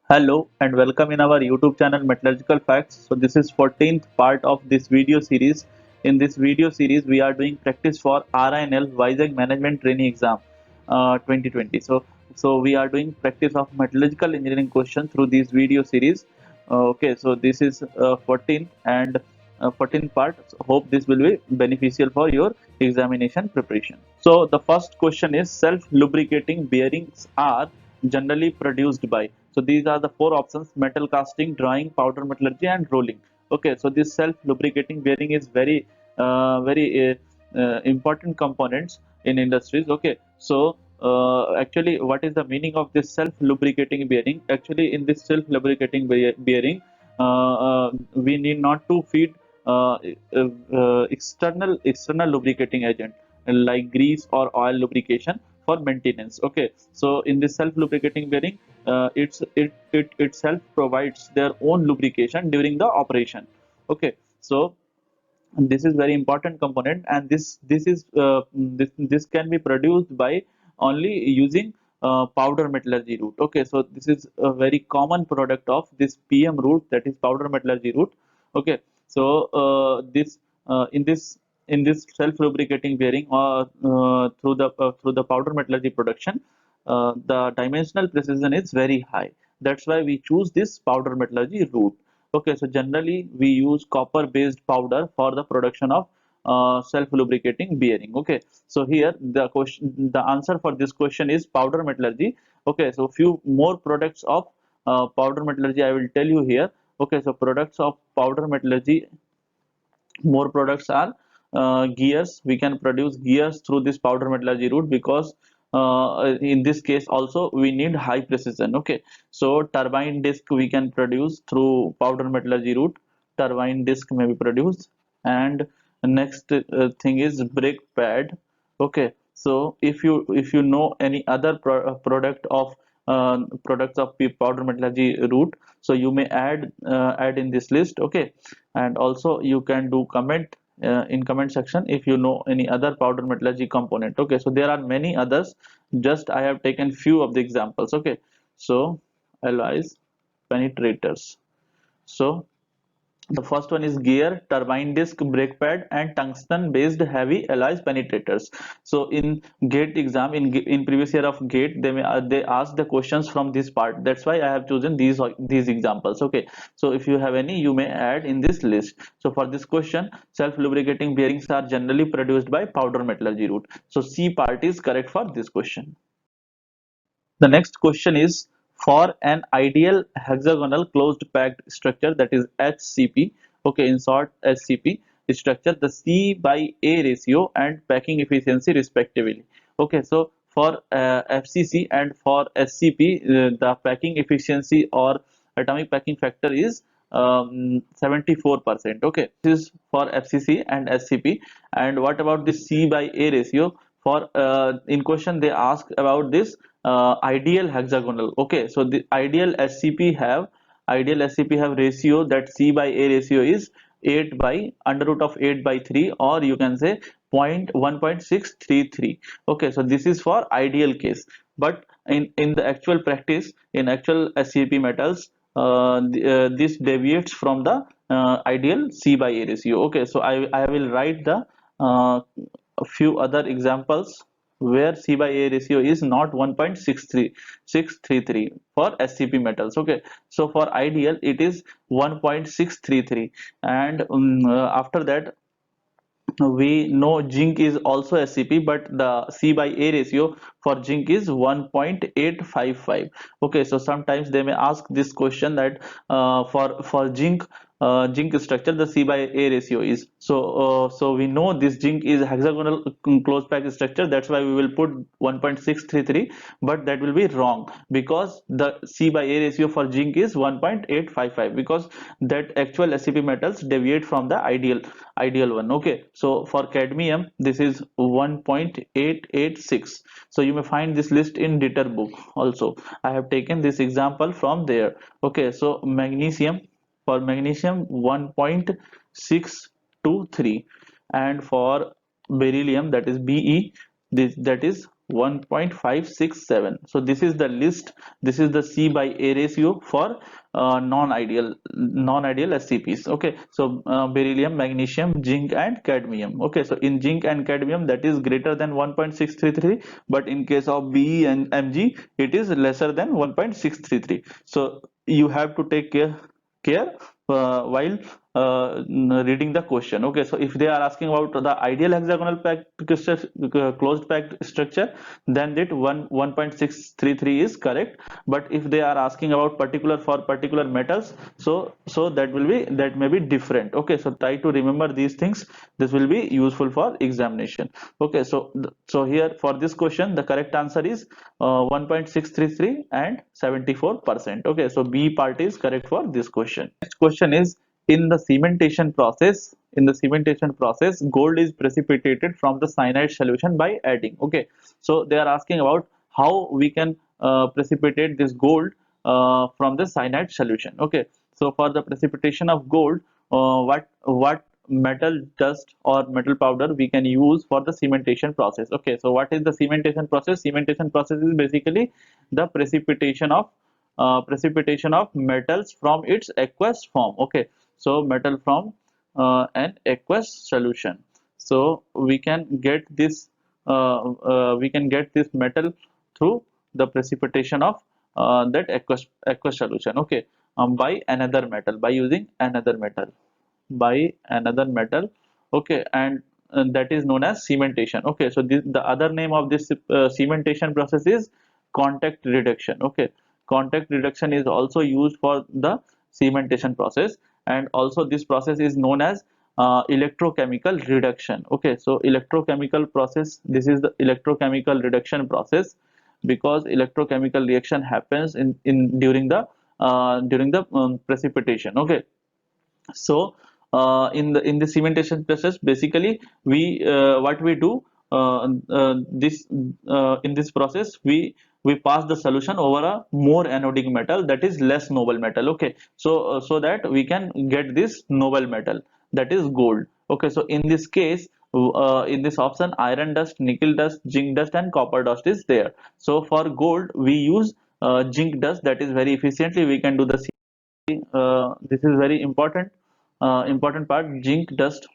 Hello and welcome in our YouTube channel Metallurgical Facts. So this is 14th part of this video series. In this video series, we are doing practice for RINL Vizag Management Training Exam 2020. So we are doing practice of metallurgical engineering question through this video series. Okay, so this is 14th and 14th part. So hope this will be beneficial for your examination preparation. So the first question is self-lubricating bearings are generally produced by. So these are the four options: metal casting, drawing, powder metallurgy, and rolling. Okay, so this self-lubricating bearing is very important components in industries. Okay, so actually, what is the meaning of this self-lubricating bearing? Actually, in this self-lubricating bearing, we need not to feed external lubricating agent like grease or oil lubrication for maintenance. Okay, so in this self lubricating bearing, it itself provides their own lubrication during the operation. Okay, so this is very important component, and this can be produced by only using powder metallurgy route. Okay, so this is a very common product of this PM route, that is powder metallurgy route. Okay, so this in this self lubricating bearing or through the powder metallurgy production, the dimensional precision is very high. That's why we choose this powder metallurgy route. Okay, so generally we use copper based powder for the production of self lubricating bearing. Okay, so here the answer for this question is powder metallurgy. Okay, so few more products of powder metallurgy I will tell you here. Okay, so products of powder metallurgy, more products are gears. We can produce gears through this powder metallurgy route because in this case also we need high precision. Okay, so turbine disc we can produce through powder metallurgy route. Turbine disc may be produced. And next thing is brake pad. Okay, so if you know any other product of products of powder metallurgy route, so you may add in this list. Okay, and also you can do comment in comment section if you know any other powder metallurgy component. Okay, so there are many others, just I have taken few of the examples. Okay, so alloys, penetrators. So the first one is gear, turbine disc, brake pad, and tungsten-based heavy alloys penetrators. So in GATE exam, in previous year of GATE, they ask the questions from this part. That's why I have chosen these examples. Okay. So if you have any, you may add in this list. So for this question, self-lubricating bearings are generally produced by powder metallurgy route. So C part is correct for this question. The next question is, for an ideal hexagonal closed packed structure, that is HCP, okay, in short HCP structure, the C by A ratio and packing efficiency respectively. Okay, so for FCC and for SCP, the packing efficiency or atomic packing factor is 74%. Okay, this is for FCC and SCP. And what about the C by A ratio? For in question they ask about this ideal hexagonal. Okay, so the ideal SCP have ratio, that C by A ratio is 8 by under root of 8 by 3, or you can say 1.633. Okay, so this is for ideal case. But in the actual practice, in actual SCP metals, this deviates from the ideal C by A ratio. Okay, so I will write the a few other examples where C by A ratio is not 1.633 for SCP metals. Okay, so for ideal it is 1.633. And after that, we know zinc is also SCP, but the C by A ratio for zinc is 1.855. Okay, so sometimes they may ask this question that for zinc structure, the C by A ratio is so we know this zinc is hexagonal closed pack structure. That's why we will put 1.633, but that will be wrong because the C by A ratio for zinc is 1.855, because that actual SCP metals deviate from the ideal one. Okay, so for cadmium this is 1.886. So you may find this list in DITER book also. I have taken this example from there. Okay, so magnesium, for magnesium 1.623, and for beryllium, that is Be, that is 1.567. So this is the list. This is the C by A ratio for non-ideal SCPs. Okay, so beryllium, magnesium, zinc, and cadmium. Okay, so in zinc and cadmium, that is greater than 1.633, but in case of Be and Mg, it is lesser than 1.633. So you have to take care while reading the question. Okay, so if they are asking about the ideal hexagonal packed closed packed structure, then that 1.633 is correct. But if they are asking about particular for particular metals, so that may be different. Okay, so try to remember these things. This will be useful for examination. Okay, so here for this question, the correct answer is 1.633 and 74%. Okay, so B part is correct for this question. Next question is, in the cementation process, gold is precipitated from the cyanide solution by adding. Okay, so they are asking about how we can precipitate this gold from the cyanide solution. Okay, so for the precipitation of gold, what metal dust or metal powder we can use for the cementation process. Okay, so what is the cementation process? Cementation process is basically the precipitation of metals from its aqueous form. Okay, so metal from an aqueous solution. So we can get this metal through the precipitation of that aqueous solution. Okay, by another metal, by using another metal, okay, and that is known as cementation. Okay, so the other name of this cementation process is contact reduction. Okay, contact reduction is also used for the cementation process, and also this process is known as electrochemical reduction. Okay, so electrochemical process, this is the electrochemical reduction process, because electrochemical reaction happens in during the precipitation. Okay, so in the cementation process, basically we what we do, this in this process we pass the solution over a more anodic metal, that is less noble metal. Okay, so that we can get this noble metal, that is gold. Okay, so in this case, in this option, iron dust, nickel dust, zinc dust, and copper dust is there. So for gold we use zinc dust, that is very efficiently we can do the this is very important part, zinc dust.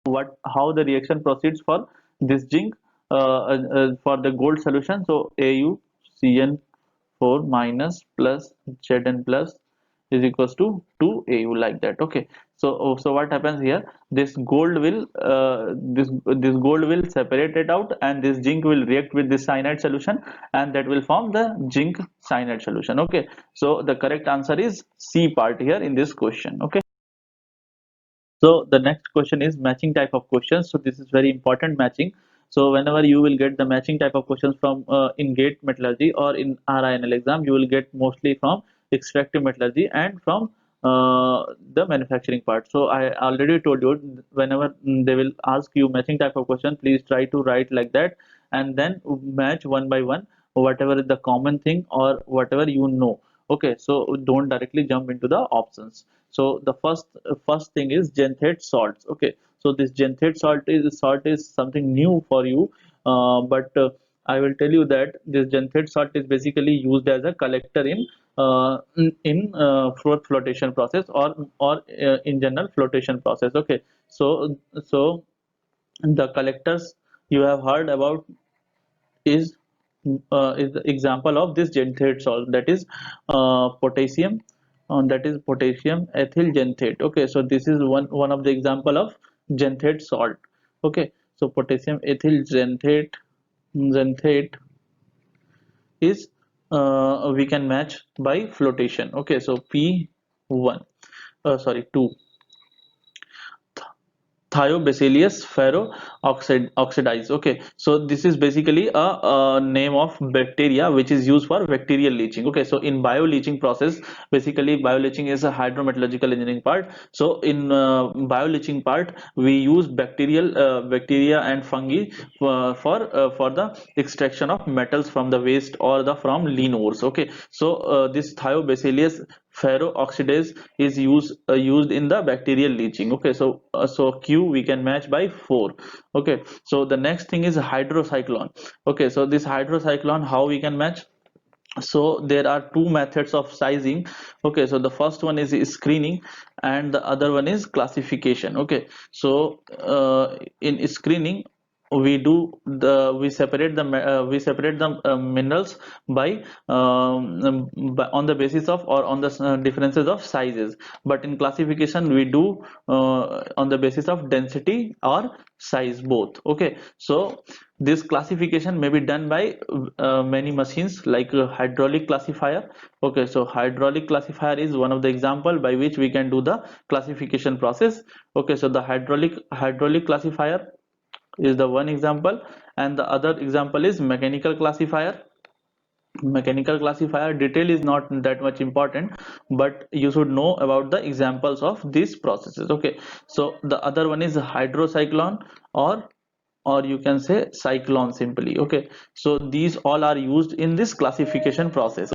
What How the reaction proceeds for this zinc for the gold solution? So AuCN4 minus plus Zn plus is equals to 2Au, like that. Okay, so what happens here? This gold will this gold will separate it out, and this zinc will react with this cyanide solution, and that will form the zinc cyanide solution. Okay, so the correct answer is C part here in this question. Okay, so the next question is matching type of questions. So this is very important, matching. So whenever you will get the matching type of questions from in gate metallurgy or in RINL exam, you will get mostly from extractive metallurgy and from the manufacturing part. So I already told you, whenever they will ask you matching type of question, please try to write like that, and then match one by one whatever is the common thing or whatever you know. Okay, so don't directly jump into the options. So the first thing is genthate salts. Okay, so this genthate salt is something new for you, but I will tell you that this genthate salt is basically used as a collector in flotation process, or in general flotation process. Okay, so the collectors you have heard about is is the example of this genthate salt, that is potassium, that is potassium ethyl genthate. Okay, so this is one of the example of genthate salt. Okay, so potassium ethyl genthate is we can match by flotation. Okay, so P1 sorry 2 thiobacillus ferro oxidase. Okay, so this is basically a name of bacteria which is used for bacterial leaching. Okay, so in bioleaching process, basically bioleaching is a hydrometallurgical engineering part. So in bioleaching part, we use bacteria and fungi for the extraction of metals from the waste or the from lean ores. Okay, so this thiobacillus ferro oxidase is used in the bacterial leaching. Okay, so Q we can match by 4. Okay, so the next thing is hydrocyclone. Okay, so this hydrocyclone, how we can match? So there are two methods of sizing. Okay, so the first one is screening and the other one is classification. Okay, so in screening we separate the minerals by on the basis of or on the differences of sizes, but in classification we do on the basis of density or size both. Okay, so this classification may be done by many machines like a hydraulic classifier. Okay, so hydraulic classifier is one of the example by which we can do the classification process. Okay, so the hydraulic classifier is the one example, and the other example is mechanical classifier. Mechanical classifier detail is not that much important, but you should know about the examples of these processes. Okay, so the other one is hydrocyclone, or you can say cyclone simply. Okay, so these all are used in this classification process.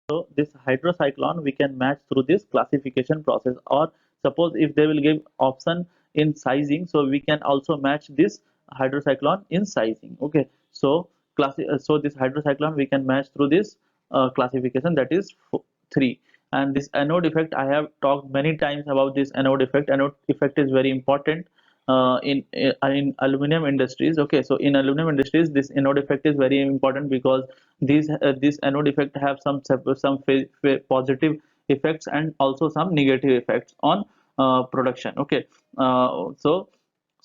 So this hydrocyclone we can match through this classification process, or suppose if they will give option in sizing, so we can also match this hydrocyclone in sizing. Okay, so so this hydrocyclone we can match through this classification, that is 3. And this anode effect, I have talked many times about this anode effect. Anode effect is very important in aluminum industries. Okay, so in aluminum industries this anode effect is very important because this anode effect have some positive effects and also some negative effects on production. Okay,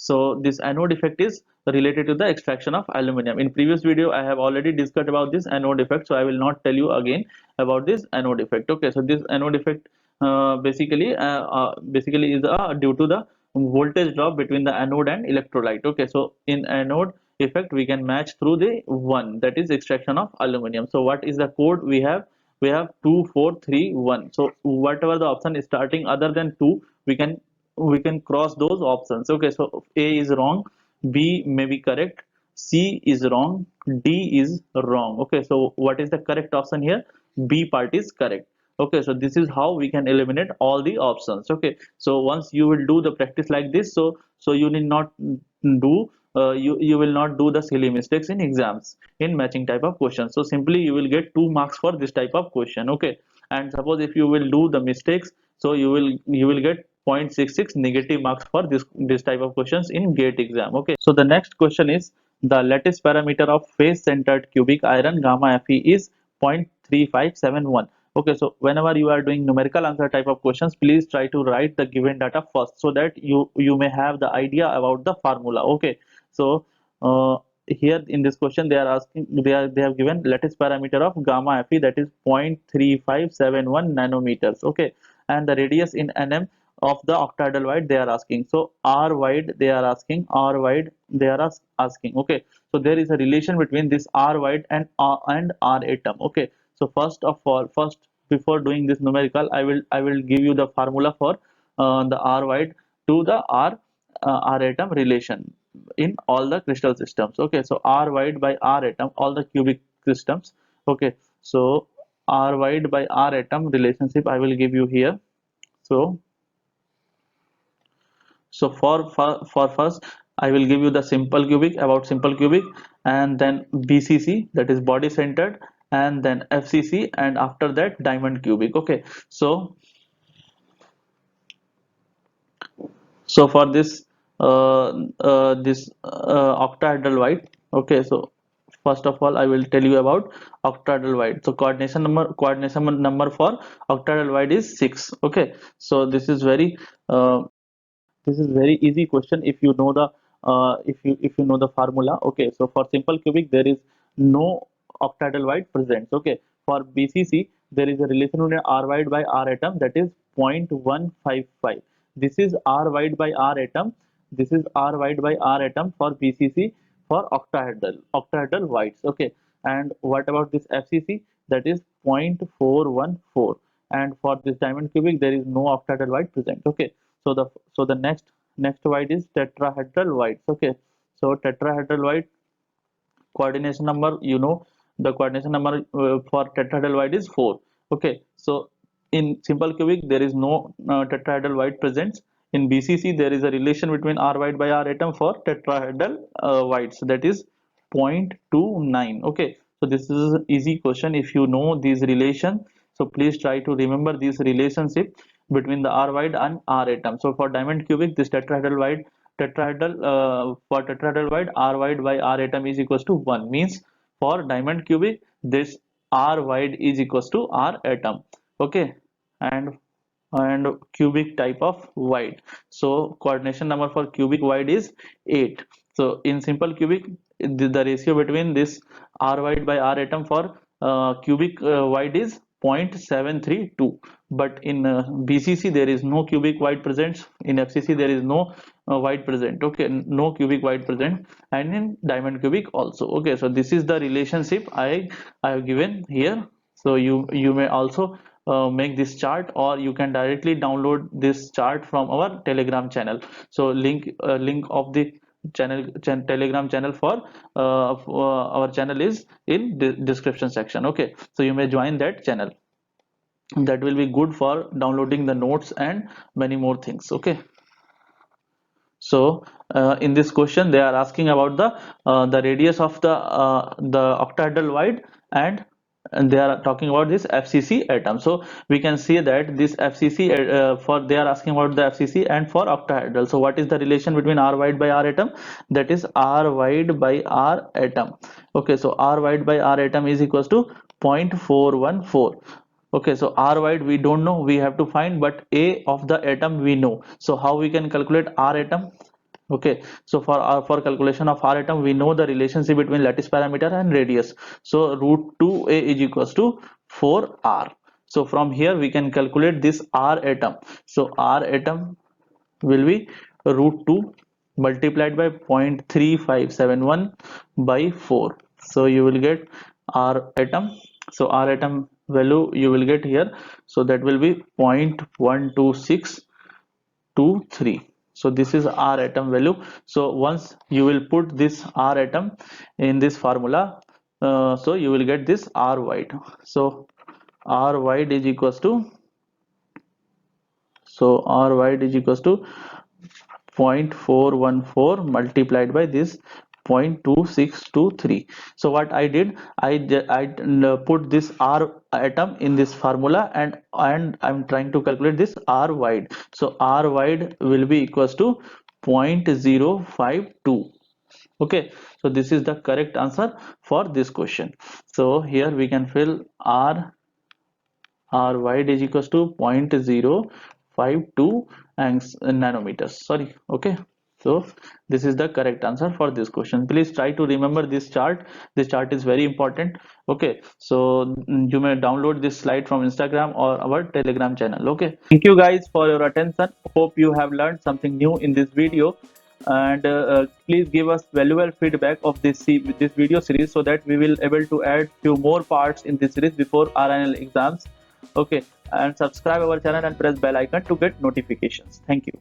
so this anode effect is related to the extraction of aluminum. In previous video I have already discussed about this anode effect, so I will not tell you again about this anode effect. Okay, so this anode effect basically is due to the voltage drop between the anode and electrolyte. Okay, so in anode effect we can match through the 1, that is extraction of aluminum. So what is the code we have? We have 2431. So whatever the option is starting other than 2, we can cross those options. Okay, so A is wrong, B may be correct, C is wrong, D is wrong. Okay, so what is the correct option here? B part is correct. Okay, so this is how we can eliminate all the options. Okay, so once you will do the practice like this, so you need not do you will not do the silly mistakes in exams in matching type of questions. So simply you will get 2 marks for this type of question. Okay, and suppose if you will do the mistakes, so you will get 0.66 negative marks for this type of questions in GATE exam. Okay, so the next question is, the lattice parameter of face centered cubic iron gamma Fe is 0.3571. Okay, so whenever you are doing numerical answer type of questions, please try to write the given data first so that you may have the idea about the formula. Okay, so here in this question they are asking, they have given lattice parameter of gamma Fe, that is 0.3571 nanometers. Okay, and the radius in nm of the octahedral wide they are asking. So r wide they are asking, r wide they are asking. Okay, so there is a relation between this r wide and r atom. Okay, so first before doing this numerical, I will give you the formula for the r wide to the r atom relation in all the crystal systems. Okay, so r wide by r atom, all the cubic systems. Okay, so r wide by r atom relationship I will give you here. So for first I will give you the simple cubic, about simple cubic, and then BCC, that is body centered, and then FCC, and after that diamond cubic. Okay, so for this octahedral wide. Okay, so first of all I will tell you about octahedral wide. So coordination number for octahedral wide is 6. Okay, so uh, this is very easy question if you know the if you know the formula. Okay, so for simple cubic there is no octahedral wide present. Okay, for BCC there is a relation between r wide by r atom, that is 0.155. This is r wide by r atom, this is r wide by r atom for BCC for octahedral wides. Okay, and what about this FCC? That is 0.414, and for this diamond cubic there is no octahedral wide present. Okay, so the next wide is tetrahedral wide. Okay, so tetrahedral wide coordination number, the coordination number for tetrahedral wide is 4. Okay, so in simple cubic there is no tetrahedral wide present. In BCC there is a relation between R wide by R atom for tetrahedral wide, so that is 0.29. Okay, so this is an easy question if you know these relation. So please try to remember this relationship between the R wide and R atom. So for diamond cubic, this tetrahedral wide for tetrahedral wide, R wide by R atom is equals to 1, means for diamond cubic this R wide is equals to R atom. Okay, and cubic type of wide, so coordination number for cubic wide is 8. So in simple cubic, the ratio between this R wide by R atom for cubic wide is 0.732, but in BCC there is no cubic wide present, in FCC there is no wide present. Okay, no cubic wide present, and in diamond cubic also. Okay, so this is the relationship I have given here. So you may also make this chart, or you can directly download this chart from our Telegram channel. So link of the Telegram channel for our channel is in the description section. Okay, so you may join that channel. That will be good for downloading the notes and many more things. Okay, so in this question they are asking about the radius of the octahedral wide, and they are talking about this FCC atom. So we can see that this FCC for they are asking about the FCC and for octahedral. So what is the relation between R wide by R atom? That is R wide by R atom. Okay, so R wide by R atom is equals to 0.414. Okay, so R wide we don't know, we have to find, but A of the atom we know. So how we can calculate R atom? Okay, so for calculation of R atom we know the relationship between lattice parameter and radius. So root 2A is equals to 4R. So from here we can calculate this R atom. So R atom will be root 2 multiplied by 0.3571 by 4. So you will get R atom. So R atom value you will get here. So that will be 0.12623. So this is R atom value. So once you will put this R atom in this formula, so you will get this R wide. So R wide is equals to, so R wide is equals to 0.414 multiplied by this 0.2623. So what I did, I put this R atom in this formula, and I'm trying to calculate this R wide. So R wide will be equals to 0.052. Okay, so this is the correct answer for this question. So here we can fill R wide is equals to 0.052 nanometers. Sorry. Okay, so this is the correct answer for this question. Please try to remember this chart. This chart is very important. Okay, so you may download this slide from Instagram or our Telegram channel. Okay, thank you guys for your attention. Hope you have learned something new in this video, and please give us valuable feedback of this video series, so that we will able to add few more parts in this series before RNL exams. Okay, and subscribe our channel and press bell icon to get notifications. Thank you.